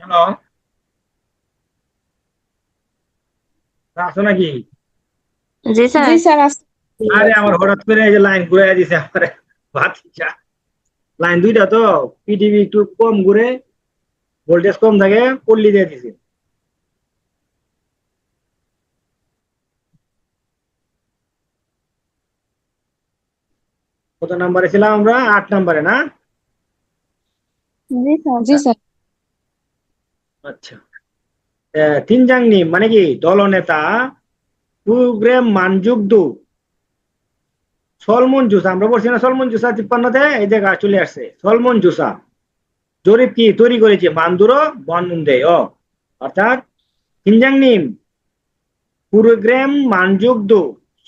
Hello, আছো নাকি? জি sir. জি sir আরে আমার হঠাৎ করে এই যে লাইন ঘুরে দিছে আমার ভাতিজা। লাইন দুইটা তো, পিটিভি একটু কম ঘুরে, ভোল্টেজ কম থাকে, পল্লি দিয়ে দিছে। কত নাম্বারে ছিলাম আমরা? 8 নাম্বারে না? জি স্যার। আচ্ছা। তিনজাংনি মানে কি দলনেতা প্রোগ্রাম মানযুক্ত সলমন জুসা, আমরা বলছি না সলমন জুসা 53-তে, এই জায়গা চলে আসছে সলমন জুসা। জরিপ কি তৈরি করেছে বান্দুরো বনমুন্দেয়, অর্থাৎ তিনজাংনি প্রোগ্রাম মানযুক্ত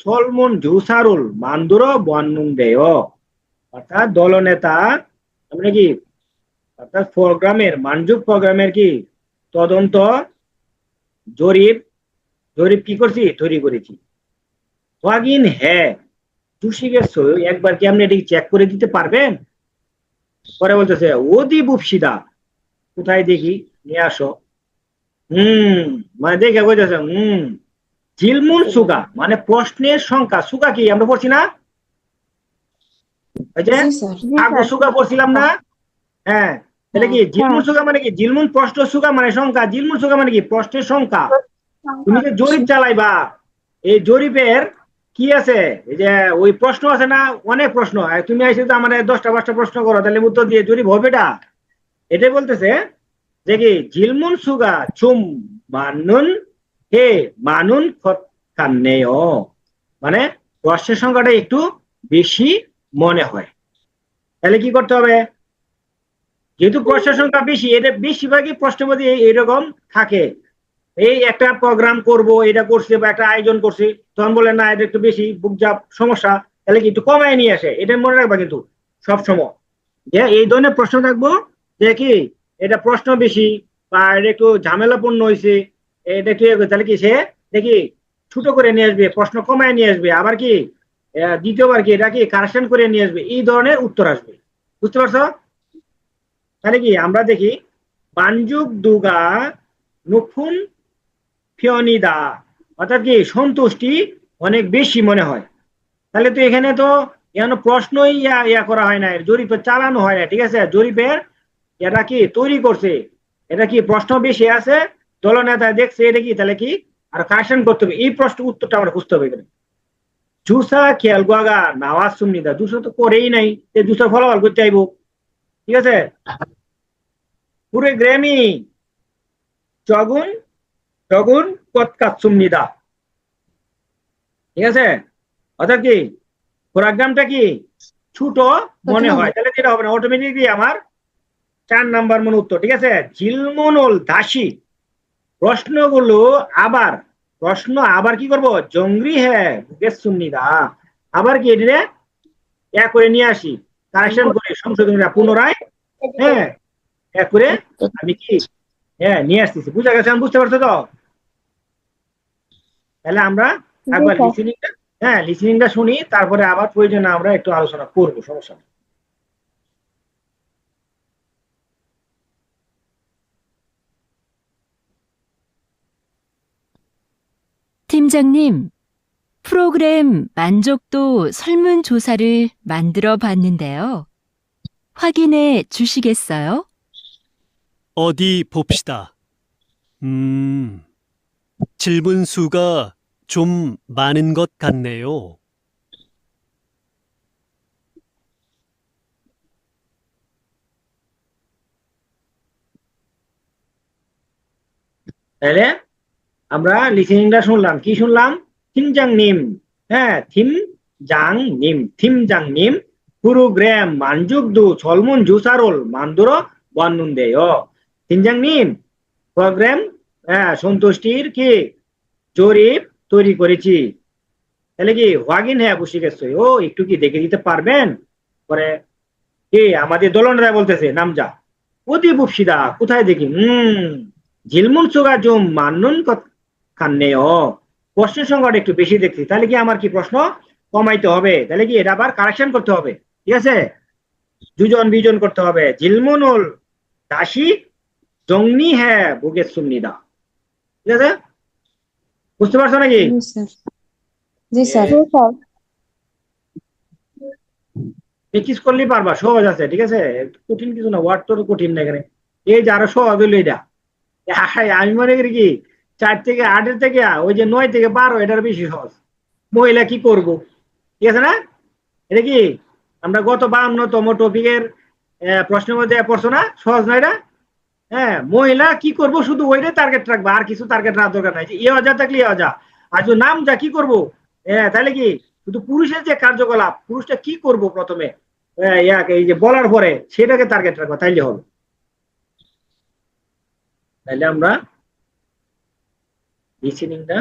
সলমন জুসারুল মান্দুরো বনমুন্দেয়, অর্থাৎ দলনেতা মানে কি, অর্থাৎ প্রোগ্রামের মানযুক প্রোগ্রামের কি তদন্ত জরিপ, জরিপ কি করছি তৈরি করেছি। ওয়াগিন হ্যাঁ চুষি গেছো, একবার কি আপনি এটি চেক করে দিতে পারবেন? পরে বলতেছে ওদি বুপসিদা, কোথায় দেখি, নিয়ে আসো। হুম, মানে দেখে বলতেছে ঝিলমুল সুগা মানে প্রশ্নের সংখ্যা, সুগা কি আমরা পড়ছি না, ওই যে জি স্যার। জি কাগজ স্যার। সুগা পড়ছিলাম না? হ্যাঁ, তাহলে হ্যাঁ। কি হ্যাঁ। জিলমুল সুগা মানে কি, জিলমুল প্রশ্ন সুগা মানে সংখ্যা, জিলমুল সুগা মানে কি প্রশ্নের সংখ্যা। তুমি যে জরিপ চালাইবা, এই জরিপের কি আছে, এই যে ওই প্রশ্ন আছে না, অনেক প্রশ্ন, আর তুমি এসে তো আমার 10টা 5টা প্রশ্ন করো, তাহলে উত্তর দিয়ে জরিপ হবে এটা? এটাই বলতেছে যে কি ঝিলমুন সুগা চুম মানুন হে মানুন কান্নেয়, মানে প্রশ্নের সংখ্যাটা একটু বেশি মনে হয়। তাহলে কি করতে হবে, যেহেতু প্রশ্নের সংখ্যা বেশি, এটা বেশিরভাগই প্রশ্নের মধ্যে এইরকম থাকে। এই একটা প্রোগ্রাম করব, এটা করছে বা একটা আয়োজন করছি, তখন বলে না এটা একটু বেশি বুকজাপ সমস্যা, তাহলে কি একটু কমায় নিয়ে আসে, এটা মনে রাখবা কিন্তু সব সময়, যে এই ধরনের প্রশ্ন থাকবো, যে কি এটা প্রশ্ন বেশি বা এটা একটু ঝামেলাপূর্ণ হয়েছে, এটা একটু তাহলে কি সে দেখি ছোট করে নিয়ে আসবে, প্রশ্ন কমায় নিয়ে আসবে, আবার কি দ্বিতীয়বার কি এটা কি কারেকশন করে নিয়ে আসবে, এই ধরনের উত্তর আসবে। বুঝতে পারছো? তাহলে কি আমরা দেখি বানজুক দুগা নুফুন ফিওনিদা, অর্থাৎ কি সন্তুষ্টি অনেক বেশি মনে হয়। তাহলে তো এখানে তো এখানে প্রশ্নই ইয়া করা হয় না, জরিপে চালানো হয় না, ঠিক আছে, জরিপের এটা কি তৈরি করছে, এটা কি প্রশ্ন বেশি আছে, দলনেতা দেখছে এটা কি, তাহলে কি আর কারেকশন করতে হবে, এই প্রশ্ন উত্তরটা আমরা খুঁজতে হবে এখানে। জুসা খেয়াল গোয়াগা নাওয়াজ সুমনিদা, জুসা তো করেই নাই, জুসার ফলাফল করতে আইব, ঠিক আছে। পুরে গ্রামই চগুন চগুন কতকাৎসুমনিদা, ঠিক আছে, অর্থাৎ কি প্রোগ্রামটা কি ছোট মনে হয়, তাহলে যেটা হবে না, অটোমেটিকলি আমার 4 নাম্বার মনে উত্তর, ঠিক আছে। ঝিলমনল দাসী, প্রশ্নগুলো আবার, প্রশ্ন আবার কি করব, জঙ্গলি হ্যাঁ বুকের সুন্নিদা, আবার কি এটা এক করে নিয়ে আসি, কারেকশন করে সংশোধন পুনরায়, হ্যাঁ এক করে আমি কি হ্যাঁ নিয়ে আসতেছি। বুঝা গেছে? আমি বুঝতে পারছো তো? তাহলে আমরা জি একবার স্যার। লিসেনিংটা, হ্যাঁ লিসেনিংটা শুনি, তারপরে আবার প্রয়োজনে আমরা একটু আলোচনা করবো, সমস্যা নেই। 팀장님, 프로그램 만족도 설문조사를 만들어 봤는데요. 확인해 주시겠어요? 어디 봅시다. 음, 질문 수가 좀 많은 것 같네요. তাহলে আমরা লিসেনিংটা শুনলাম, কি শুনলাম? থিমজাং নিম, হ্যাঁ থিমজাং নিম প্রোগ্রাম 만족도 젊은 조사를 만들어 왔는데요. থিমজাং নিম প্রোগ্রাম, হ্যাঁ সন্তুষ্টির কি জরিপ তৈরি করেছি। তাহলে কি ওয়াগিন হ্যাঁ বসে গেছে, ও একটু কি দেখে দিতে পারবেন? পরে কে আমাদের দলনরা বলতেছে নামজা অতি বুপসিদা, কোথায় দেখি, ঝিলমুন সুগা জুম মান্নুন কান্নেও, প্রশ্নের সংখ্যাটা একটু বেশি দেখছি, তাহলে কি আমার কি প্রশ্ন কমাইতে হবে, তাহলে কি এটা আবার কারেকশন করতে হবে, ঠিক আছে, দুজন বিজন করতে হবে। ঝিলমুনুল দাসী 정리해 보겠습니다. ঠিক আছে? বুঝতে পারছো নাকি? জি স্যার। জি স্যার। প্র্যাকটিস করলেই পারবা, সহজ আছে, ঠিক আছে? কঠিন কিছু না, ওয়ার্ড তো কঠিন না এখানে। এই যে আরো সহজ হইলো এটা। আমি মনে করি কি 4 থেকে 8 থেকে ওই যে 9 থেকে 12 এটার বেশি সহজ। মহিলা কি করব, ঠিক আছে না? এটা কি আমরা গত 52তম টপিকের প্রশ্নের মধ্যে পড়ছো না? সহজ না এটা? হ্যাঁ, মহিলা কি করব শুধু ওইটাই টার্গেট রাখবা, আর কিছু টার্গেট রাখার দরকার নাই। যে এ অজা থাকলে এ অজা, আর যদি নাম যা কি করব, হ্যাঁ তাহলে কি শুধু পুরুষের যে কার্যকলাপ, পুরুষটা কি করব প্রথমে এই যে বলার পরে সেটাকে টার্গেট রাখবা, তাইলে হবে। তাইলে আমরা লিসেনিংটা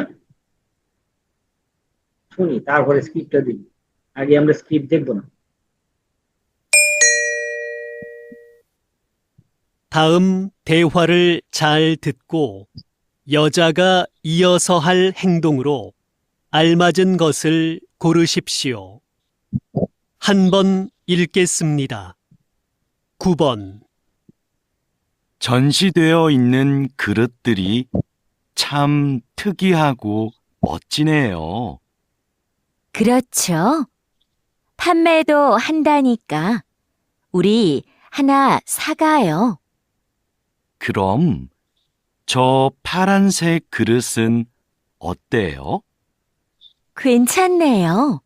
শুনি, তারপরে স্ক্রিপ্টটা দিই। আগে আমরা স্ক্রিপ্ট দেখবো না। 다음 대화를 잘 듣고 여자가 이어서 할 행동으로 알맞은 것을 고르십시오. 한 번 읽겠습니다. 9번. 전시되어 있는 그릇들이 참 특이하고 멋지네요. 그렇죠. 판매도 한다니까 우리 하나 사가요. 그럼 저 파란색 그릇은 어때요? 괜찮네요.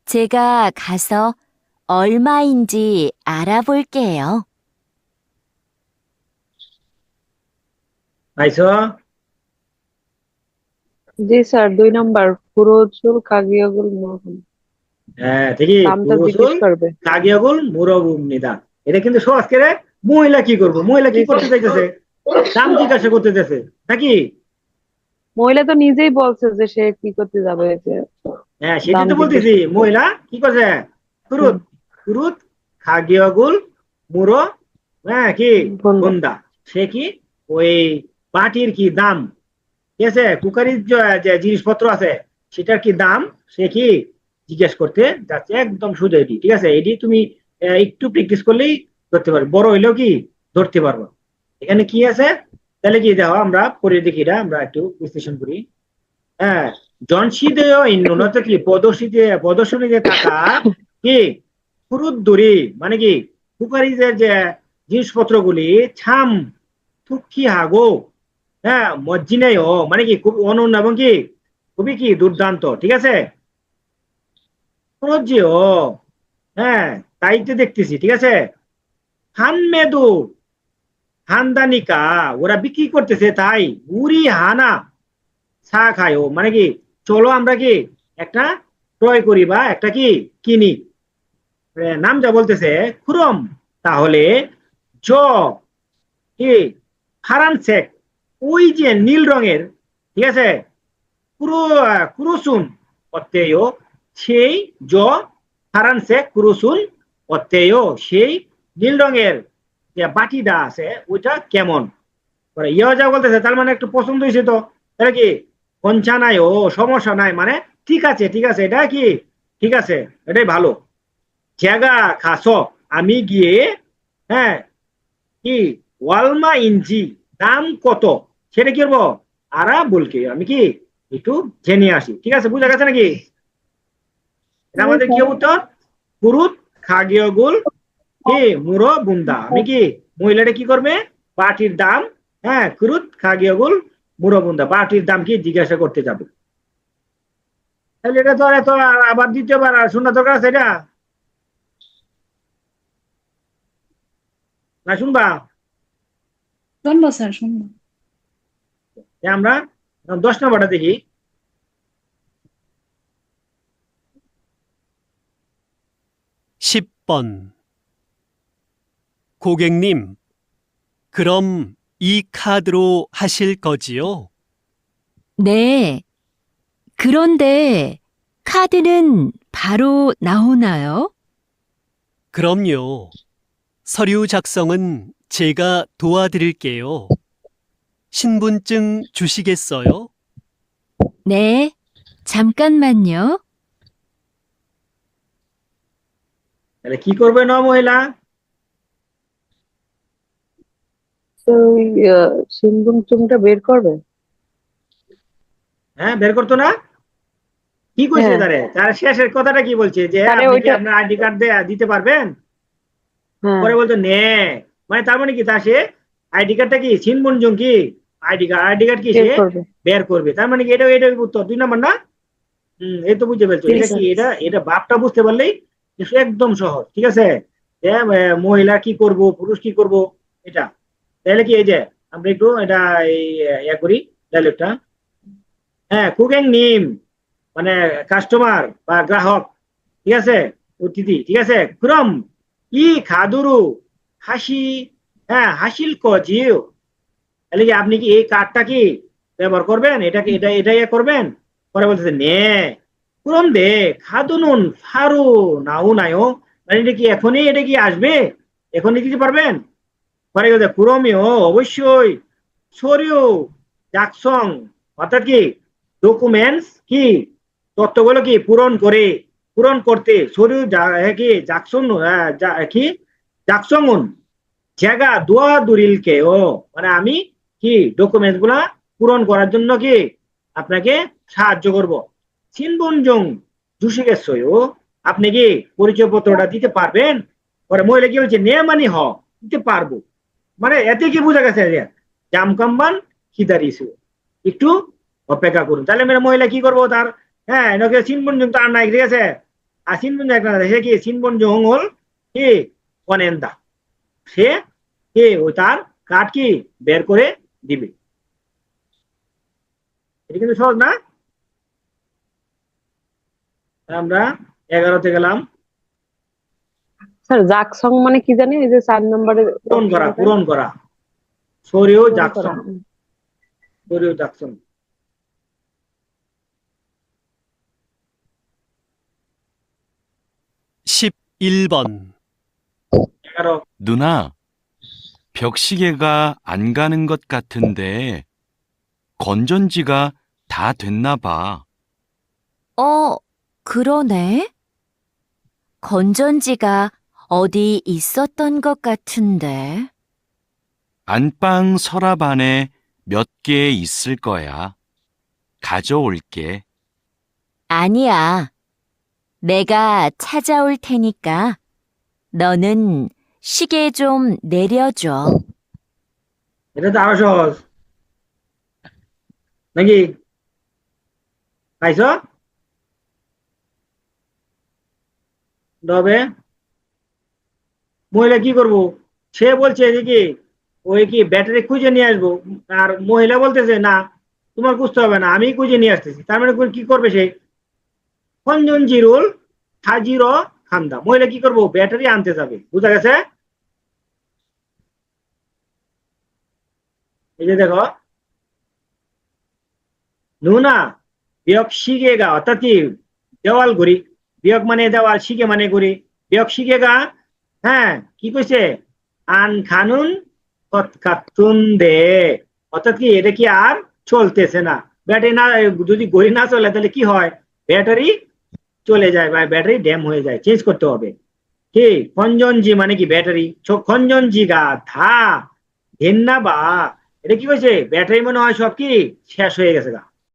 제가 가서 얼마인지 알아볼게요. পাইছো? জি স্যার, 2 নম্বর পুরো চুল কাগিয়াগুল মোহন হ্যাঁ ঠিকই, দামটা জিজ্ঞেস পুরুষুল করবে। কাগিয়াগুল মুরবুমনিদা। এটা কিন্তু সহজ করে। মহিলা কি করবো, মহিলা কি করতে চাইতেছে, দাম জিজ্ঞাসা করতে চাইছে নাকি? মহিলা তো নিজেই বলছে যে সে কি করতে যাবে, যে হ্যাঁ সেটাই দাম তো জিজ্ঞেস বলতেছি, করতে। মহিলা কি করছে, কুরুত কুরুত খাগিয়াগুল মুরো, হ্যাঁ কি বন্ধা। বন্দা। সে কি ওই বাটির কি দাম, ঠিক আছে, কুকারির যে জিনিসপত্র আছে সেটার কি দাম সে কি জিজ্ঞেস করতে যাচ্ছে। একদম সোজা এটি, ঠিক আছে? এটি তুমি একটু প্র্যাকটিস করলেই ধরতে পারবে, বড় হইলেও কি ধরতে পারবো। এখানে কি আছে তাহলে কি দেখো, আমরা পরে দেখি, এটা আমরা একটু বিশ্লেষণ করি। হ্যাঁ, জনশিদেয় ইন্নুনত কি প্রদর্শনীতে থাকা কি ফুরুদ্দুরি, মানে কি কুকারিজের যে জিনিসপত্রগুলি ছাম থুকি হাগো, হ্যাঁ মজ্জিনাই ও, মানে কি খুব অনন্য এবং কি খুবই কি দুর্দান্ত, ঠিক আছে? ও, হ্যাঁ তাই তো দেখতেছি, ঠিক আছে? হানমেদু হানদানিকা, ওরা বিক্রি করতেছে তাই উরি হানা চা খায় ও, মানে কি চলো আমরা কি একটা ক্রয় করি বা একটা কি কিনি। নাম যা বলতেছে খুরম, তাহলে জ কি ফারানসেক, ওই যে নীল রঙের, ঠিক আছে, পুরো কুরুসুন অত্তেয়, সেই জ ফারানসেক কুরুসুন অত্তেয়, সেই নীল রঙের যে বাটিটা আছে ওইটা কেমন। ইয়ে যা বলতেছে তার মানে একটু পছন্দ হয়েছে, তো তাহলে কি কঞ্চা নাই ও, সমস্যা নাই, মানে ঠিক আছে ঠিক আছে, এটা কি ঠিক আছে, এটাই ভালো। জায়গা খাস, আমি গিয়ে, হ্যাঁ কি ওয়ালমা ইঞ্চি দাম কত সেটা কি করবো, আরা বলকে আমি কি একটু জেনে আসি, ঠিক আছে? বুঝা গেছে নাকি? এটা আমাদের কি উত্তর, কুরুত খাগিয়গুল কি মুরো বুন্দা। আমি কি মহিলাটা কি করবে, বাটির দাম, হ্যাঁ কুরুত খাগিয়গুল মুরো বুন্দা, বাটির দাম কি জিজ্ঞাসা করতে যাবে। তাহলে এটা তো এত আবার দ্বিতীয়বার আর শোনা দরকার আছে এটা, না শুনবা? শুনবো স্যার, শুনবো। আমরা 10 নম্বরটা দেখি। (10번) 고객님, 그럼 이 카드로 하실 거지요? 네. 그런데 카드는 바로 나오나요? 그럼요. 서류 작성은 제가 도와드릴게요. 신분증 주시겠어요? 네. 잠깐만요. তাহলে কি করবে না মহিলা? তো ওই সিনবুনচুংটা বের করবে? হ্যাঁ, বের করতো না? কি কইছে হ্যাঁ। তার শেষের কথাটা কি বলছে যে তারে আপনি কি ওইটা আপনার আইডি কার্ড দিতে পারবেন? হ্যাঁ পরে বলতো নে, মানে তার মানে কি তা সে আইডি কার্ডটা কি সিনবনজং কি আইডি কার্ড কি বের সে করবে। বের করবে, তার মানে কি এটা উত্তর 2 নাম্বার না? এই তো বুঝতে পেরেছো, জি এটা স্যার। কি এটা ভাবটা বুঝতে পারলেই এটা একদম সহজ, ঠিক আছে? যে, মহিলা কি করব, পুরুষ কি করব, এটা তাহলে কি এই যে আমরা একটু এটা এই করি ডায়লগটা। হ্যাঁ, কুকিং নিম মানে কাস্টমার বা গ্রাহক, ঠিক আছে, অতিথি, ঠিক আছে, ক্রম ই খাদুরু হাসি, হ্যাঁ হাসিল কজিও, তাহলে কি আপনি কি এই কার্ডটা কি ব্যবহার করবেন, এটাকে এটা করবেন? পরে বলতেছে নে ক্রম দে খাদুনুন ফারু নাও নাইও, মানে এটা কি এখনই এটা কি আসবে, এখনই দিতে পারবেন? পরে বলতে ক্রমেও অবশ্যই সরিও জাকসং, অর্থাৎ কি ডকুমেন্টস কি তথ্যগুলো কি পূরণ করতে সরিও কি জাকসং কি জাকসংউন জায়গা দোয়া দুরিল কে ও, মানে আমি কি ডকুমেন্টস গুলা পূরণ করার জন্য কি আপনাকে সাহায্য করব। সিনবনজং জুসিগেছয়ও, আপনি কি পরিচয় পত্রটা দিতে পারবেন? পরে মহিলা কি বলছে নে মানে হ, দিতে পারবো, মানে এতে কি বোঝা গেছে যে জামকাম্বান খিদারিসু, একটু অপেক্ষা করুন। তাহলে মেয়ের মহিলা কি করবো তার, হ্যাঁ এনাকে সিনবনজং তার নাই, ঠিক আছে, আর সিনবনজং একটা সে কি সিনবনজং হল কি অনেন্দা, সে কে ওই তার কার্ড কি বের করে দিবে। এটা কিন্তু সহজ না? আমরা 11তে গেলাম। স্যার জাকসং মানে কি জানি, এই যে 4 নম্বরে পূরণ করা সরিও পূরণ জাকসং, করা। সরিও জাকসং। 11번. 11 누나, 벽시계가 안 가는 것 같은데 건전지가 다 됐나 봐. 그러네. 건전지가 어디 있었던 것 같은데. 안방 서랍 안에 몇 개 있을 거야. 가져올게. 아니야. 내가 찾아올 테니까 너는 시계 좀 내려줘. এটা তো আরো সহজ নাকি, পাইছো? তবে মহিলা কি করবো, সে বলছে যে কি ওই কি ব্যাটারি খুঁজে নিয়ে আসবো, আর মহিলা বলতেছে না তোমার খুঁজতে হবে না, আমি খুঁজে নিয়ে আসতেছি। তার মানে কি করবে সে, খঞ্জন জিরুল হাজিরো খান্দা, মহিলা কি করবো ব্যাটারি আনতে যাবে, বুঝা গেছে? এই যে দেখো নুনা বিয়ক শিখেগা, অর্থাৎ কি দেওয়াল ঘড়ি, বিয়ক মানে দেওয়াল, শিখে মানে ঘড়ি, বিয়ক শিখেগা, হ্যাঁ কি কইছে আন খানুন খাতুন দে, অর্থাৎ কি এটা কি আর চলতেছে না, ব্যাটারি না, যদি ঘড়ি না চলে তাহলে কি হয়, ব্যাটারি চলে যায় বা ব্যাটারি ড্যাম হয়ে যায়, চেঞ্জ করতে হবে। কি খঞ্জনজি মানে কি ব্যাটারি, খঞ্জনজি গা ধা ঘেন্না বা, এটা কি কইছে ব্যাটারি মনে হয় সব কি শেষ হয়ে গেছে গা,